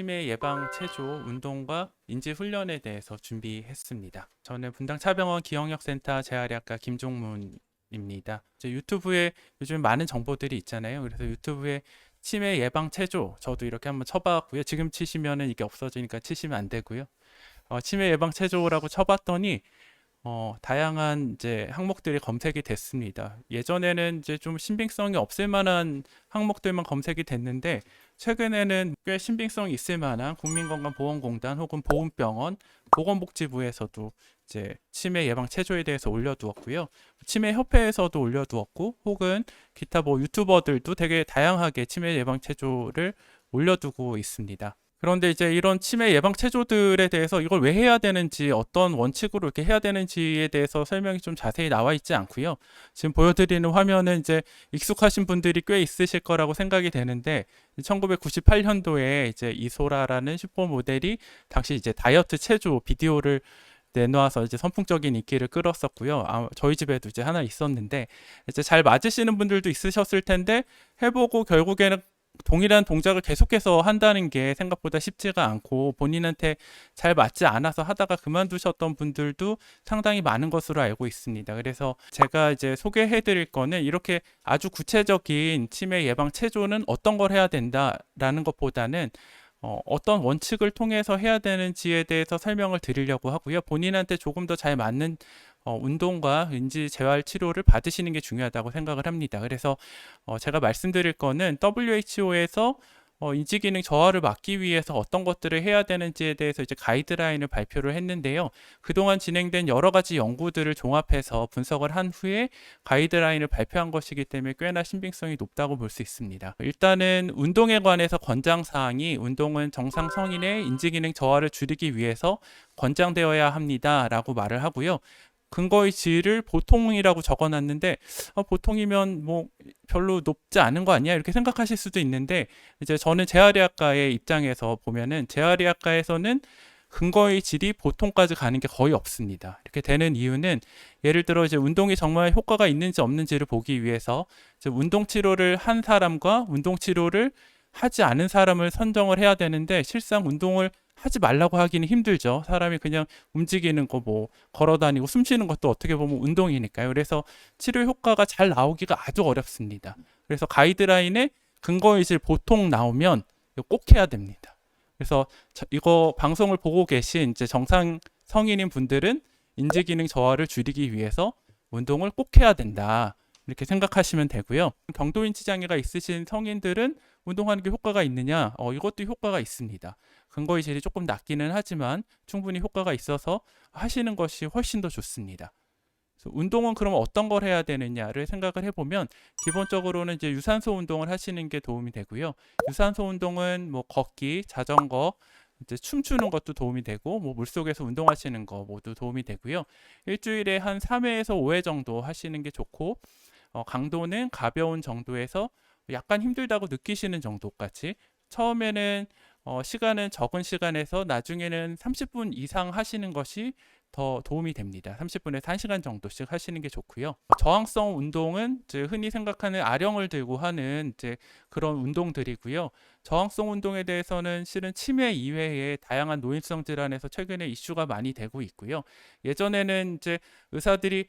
치매 예방 체조 운동과 인지 훈련에 대해서 준비했습니다. 저는 분당차병원 기억력센터 재활의학과 김종문입니다. 이제 유튜브에 요즘 많은 정보들이 있잖아요. 그래서 유튜브에 치매 예방 체조 저도 이렇게 한번 쳐봤고요. 지금 치시면은 이게 없어지니까 치시면 안 되고요. 치매 예방 체조라고 쳐봤더니 다양한 이제 항목들이 검색이 됐습니다. 예전에는 이제 좀 신빙성이 없을 만한 항목들만 검색이 됐는데 최근에는 꽤 신빙성이 있을 만한 국민건강보험공단 혹은 보훈병원, 보건복지부에서도 이제 치매 예방 체조에 대해서 올려두었고요. 치매협회에서도 올려두었고 혹은 기타 뭐 유튜버들도 되게 다양하게 치매 예방 체조를 올려두고 있습니다. 그런데 이제 이런 치매 예방 체조들에 대해서 이걸 왜 해야 되는지 어떤 원칙으로 이렇게 해야 되는지에 대해서 설명이 좀 자세히 나와 있지 않고요. 지금 보여드리는 화면은 이제 익숙하신 분들이 꽤 있으실 거라고 생각이 되는데 1998년도에 이제 이소라라는 슈퍼 모델이 당시 이제 다이어트 체조 비디오를 내놓아서 이제 선풍적인 인기를 끌었었고요. 저희 집에도 이제 하나 있었는데 이제 잘 맞으시는 분들도 있으셨을 텐데 해보고 결국에는 동일한 동작을 계속해서 한다는 게 생각보다 쉽지가 않고 본인한테 잘 맞지 않아서 하다가 그만두셨던 분들도 상당히 많은 것으로 알고 있습니다. 그래서 제가 이제 소개해 드릴 거는 이렇게 아주 구체적인 치매 예방 체조는 어떤 걸 해야 된다라는 것보다는 어떤 원칙을 통해서 해야 되는지에 대해서 설명을 드리려고 하고요. 본인한테 조금 더 잘 맞는 운동과 인지 재활 치료를 받으시는 게 중요하다고 생각을 합니다. 그래서 제가 말씀드릴 거는 WHO에서 인지 기능 저하를 막기 위해서 어떤 것들을 해야 되는지에 대해서 이제 가이드라인을 발표를 했는데요. 그동안 진행된 여러 가지 연구들을 종합해서 분석을 한 후에 가이드라인을 발표한 것이기 때문에 꽤나 신빙성이 높다고 볼 수 있습니다. 일단은 운동에 관해서 권장 사항이 운동은 정상 성인의 인지 기능 저하를 줄이기 위해서 권장되어야 합니다라고 말을 하고요. 근거의 질을 보통이라고 적어놨는데 보통이면 뭐 별로 높지 않은 거 아니야? 이렇게 생각하실 수도 있는데 이제 저는 재활의학과의 입장에서 보면은 재활의학과에서는 근거의 질이 보통까지 가는 게 거의 없습니다. 이렇게 되는 이유는 예를 들어 이제 운동이 정말 효과가 있는지 없는지를 보기 위해서 이제 운동 치료를 한 사람과 운동 치료를 하지 않은 사람을 선정을 해야 되는데 실상 운동을 하지 말라고 하기는 힘들죠. 사람이 그냥 움직이는 거 뭐 걸어 다니고 숨 쉬는 것도 어떻게 보면 운동이니까요. 그래서 치료 효과가 잘 나오기가 아주 어렵습니다. 그래서 가이드라인에 근거의질 보통 나오면 이거 꼭 해야 됩니다. 그래서 이거 방송을 보고 계신 이제 정상 성인인 분들은 인지 기능 저하를 줄이기 위해서 운동을 꼭 해야 된다. 이렇게 생각하시면 되고요. 경도인지 장애가 있으신 성인들은 운동하는 게 효과가 있느냐? 이것도 효과가 있습니다. 근거의 질이 조금 낮기는 하지만 충분히 효과가 있어서 하시는 것이 훨씬 더 좋습니다. 그래서 운동은 그럼 어떤 걸 해야 되느냐를 생각을 해보면 기본적으로는 이제 유산소 운동을 하시는 게 도움이 되고요. 유산소 운동은 뭐 걷기, 자전거, 이제 춤추는 것도 도움이 되고 뭐 물속에서 운동하시는 거 모두 도움이 되고요. 일주일에 한 3회에서 5회 정도 하시는 게 좋고 강도는 가벼운 정도에서 약간 힘들다고 느끼시는 정도까지 처음에는 시간은 적은 시간에서 나중에는 30분 이상 하시는 것이 더 도움이 됩니다. 30분에서 1시간 정도씩 하시는 게 좋고요. 저항성 운동은 이제 흔히 생각하는 아령을 들고 하는 이제 그런 운동들이고요. 저항성 운동에 대해서는 실은 치매 이외에 다양한 노인성 질환에서 최근에 이슈가 많이 되고 있고요. 예전에는 이제 의사들이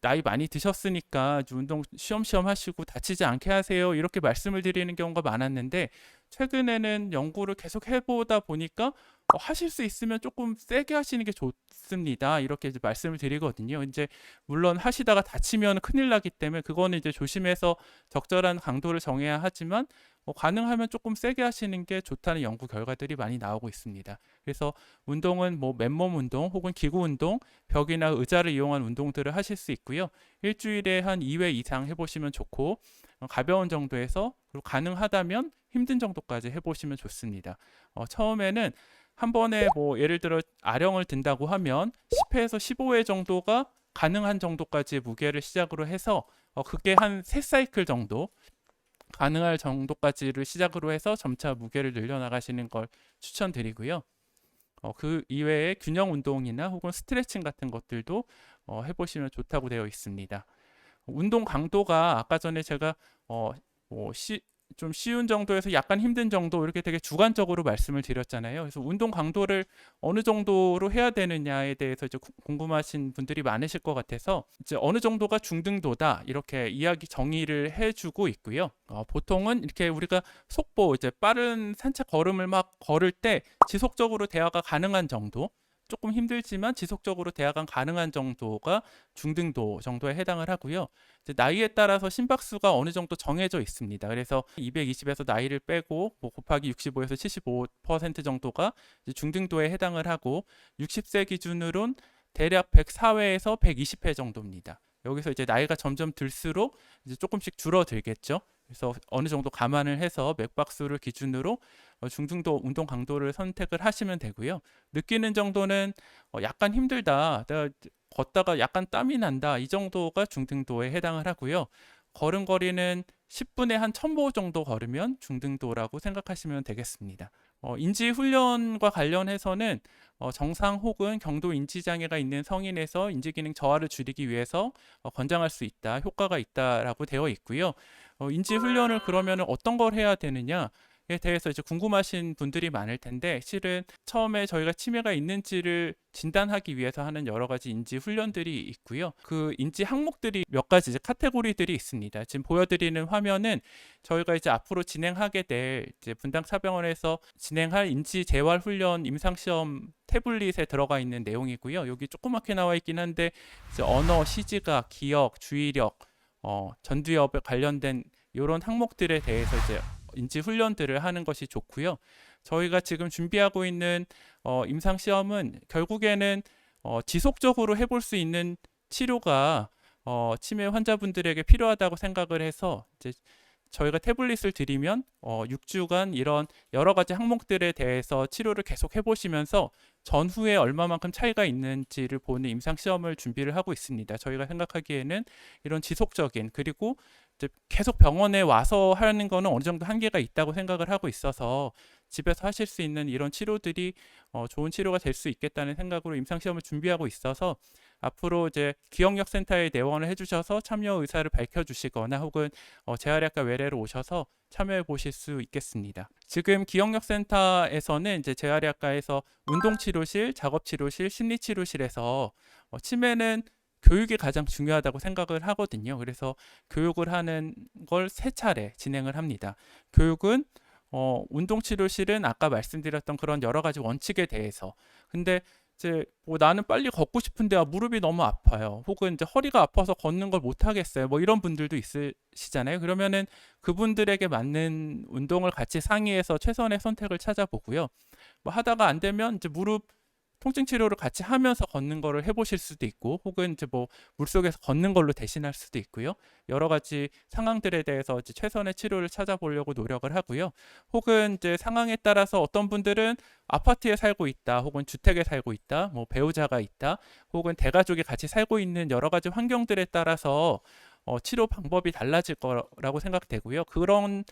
나이 많이 드셨으니까 운동 쉬엄쉬엄 하시고 다치지 않게 하세요. 이렇게 말씀을 드리는 경우가 많았는데 최근에는 연구를 계속 해보다 보니까 하실 수 있으면 조금 세게 하시는 게 좋습니다. 이렇게 이제 말씀을 드리거든요. 이제 물론 하시다가 다치면 큰일 나기 때문에 그거는 이제 조심해서 적절한 강도를 정해야 하지만 가능하면 조금 세게 하시는 게 좋다는 연구 결과들이 많이 나오고 있습니다. 그래서 운동은 뭐 맨몸 운동 혹은 기구 운동, 벽이나 의자를 이용한 운동들을 하실 수 있고요. 일주일에 한 2회 이상 해보시면 좋고 가벼운 정도에서 그리고 가능하다면 힘든 정도까지 해보시면 좋습니다. 처음에는 한 번에 뭐 예를 들어 아령을 든다고 하면 10회에서 15회 정도가 가능한 정도까지의 무게를 시작으로 해서 그게 한 3사이클 정도 가능할 정도까지를 시작으로 해서 점차 무게를 늘려나가시는 걸 추천드리고요. 그 이외에 균형 운동이나 혹은 스트레칭 같은 것들도 해보시면 좋다고 되어 있습니다. 운동 강도가 아까 전에 제가 뭐 좀 쉬운 정도에서 약간 힘든 정도 이렇게 되게 주관적으로 말씀을 드렸잖아요. 그래서 운동 강도를 어느 정도로 해야 되느냐에 대해서 이제 궁금하신 분들이 많으실 것 같아서 이제 어느 정도가 중등도다 이렇게 이야기 정의를 해주고 있고요. 보통은 이렇게 우리가 속보 이제 빠른 산책 걸음을 막 걸을 때 지속적으로 대화가 가능한 정도, 조금 힘들지만 지속적으로 대화가 가능한 정도가 중등도 정도에 해당을 하고요. 이제 나이에 따라서 심박수가 어느 정도 정해져 있습니다. 그래서 220에서 나이를 빼고 뭐 곱하기 65에서 75% 정도가 이제 중등도에 해당을 하고 60세 기준으론 대략 104회에서 120회 정도입니다. 여기서 이제 나이가 점점 들수록 이제 조금씩 줄어들겠죠. 그래서 어느 정도 감안을 해서 맥박수를 기준으로 중등도 운동 강도를 선택을 하시면 되고요. 느끼는 정도는 약간 힘들다, 내가 걷다가 약간 땀이 난다, 이 정도가 중등도에 해당을 하고요. 걸음거리는 10분에 한 1000보 정도 걸으면 중등도라고 생각하시면 되겠습니다. 인지 훈련과 관련해서는 정상 혹은 경도 인지 장애가 있는 성인에서 인지 기능 저하를 줄이기 위해서 권장할 수 있다, 효과가 있다라고 되어 있고요. 인지 훈련을 그러면 어떤 걸 해야 되느냐에 대해서 이제 궁금하신 분들이 많을 텐데, 실은 처음에 저희가 치매가 있는지를 진단하기 위해서 하는 여러 가지 인지 훈련들이 있고요. 그 인지 항목들이 몇 가지 이제 카테고리들이 있습니다. 지금 보여드리는 화면은 저희가 이제 앞으로 진행하게 될 이제 분당차병원에서 진행할 인지 재활 훈련 임상시험 태블릿에 들어가 있는 내용이고요. 여기 조그맣게 나와 있긴 한데 이제 언어, 시지각, 기억, 주의력, 전두엽에 관련된 이런 항목들에 대해서 이제 인지 훈련들을 하는 것이 좋고요. 저희가 지금 준비하고 있는 임상 시험은 결국에는 지속적으로 해볼 수 있는 치료가 치매 환자분들에게 필요하다고 생각을 해서 이제 저희가 태블릿을 드리면 6주간 이런 여러 가지 항목들에 대해서 치료를 계속 해보시면서 전후에 얼마만큼 차이가 있는지를 보는 임상 시험을 준비를 하고 있습니다. 저희가 생각하기에는 이런 지속적인, 그리고 이제 계속 병원에 와서 하는 거는 어느 정도 한계가 있다고 생각을 하고 있어서 집에서 하실 수 있는 이런 치료들이 좋은 치료가 될 수 있겠다는 생각으로 임상 시험을 준비하고 있어서 앞으로 이제 기억력 센터에 내원을 해주셔서 참여 의사를 밝혀주시거나 혹은 재활의학과 외래로 오셔서 참여해 보실 수 있겠습니다. 지금 기억력 센터에서는 이제 재활의학과에서 운동치료실, 작업치료실, 심리치료실에서 치매는 교육이 가장 중요하다고 생각을 하거든요. 그래서 교육을 하는 걸 3차례 진행을 합니다. 교육은 운동치료실은 아까 말씀드렸던 그런 여러 가지 원칙에 대해서, 근데 이제 뭐 나는 빨리 걷고 싶은데 무릎이 너무 아파요, 혹은 이제 허리가 아파서 걷는 걸 못 하겠어요, 뭐 이런 분들도 있으시잖아요. 그러면은 그분들에게 맞는 운동을 같이 상의해서 최선의 선택을 찾아보고요. 뭐 하다가 안 되면 이제 무릎 통증 치료를 같이 하면서 걷는 거를 해보실 수도 있고, 혹은 이제 뭐 물속에서 걷는 걸로 대신할 수도 있고요. 여러 가지 상황들에 대해서 이제 최선의 치료를 찾아보려고 노력을 하고요. 혹은 이제 상황에 따라서 어떤 분들은 아파트에 살고 있다, 혹은 주택에 살고 있다, 뭐 배우자가 있다, 혹은 대가족이 같이 살고 있는 여러 가지 환경들에 따라서 치료 방법이 달라질 거라고 생각되고요. 그런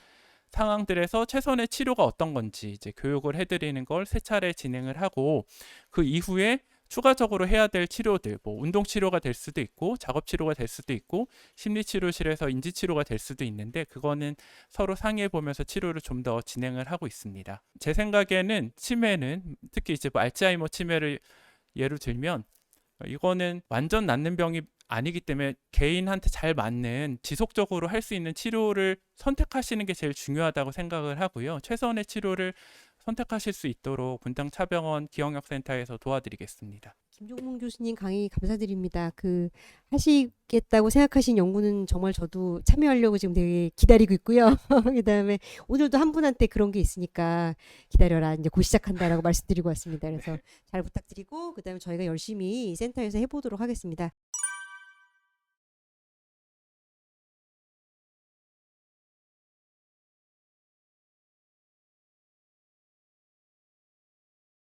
상황들에서 최선의 치료가 어떤 건지 이제 교육을 해드리는 걸 3차례 진행을 하고, 그 이후에 추가적으로 해야 될 치료들, 뭐 운동 치료가 될 수도 있고 작업 치료가 될 수도 있고 심리치료실에서 인지 치료가 될 수도 있는데, 그거는 서로 상의해 보면서 치료를 좀 더 진행을 하고 있습니다. 제 생각에는 치매는, 특히 이제 뭐 알츠하이머 치매를 예로 들면, 이거는 완전 낫는 병이 아니기 때문에 개인한테 잘 맞는 지속적으로 할 수 있는 치료를 선택하시는 게 제일 중요하다고 생각을 하고요. 최선의 치료를 선택하실 수 있도록 분당차병원 기억력센터에서 도와드리겠습니다. 김종문 교수님 강의 감사드립니다. 하시겠다고 생각하신 연구는 정말 저도 참여하려고 지금 되게 기다리고 있고요. 그다음에 오늘도 한 분한테 그런 게 있으니까 기다려라, 이제 곧 시작한다라고 말씀드리고 왔습니다. 그래서 잘 부탁드리고 그다음에 저희가 열심히 센터에서 해보도록 하겠습니다.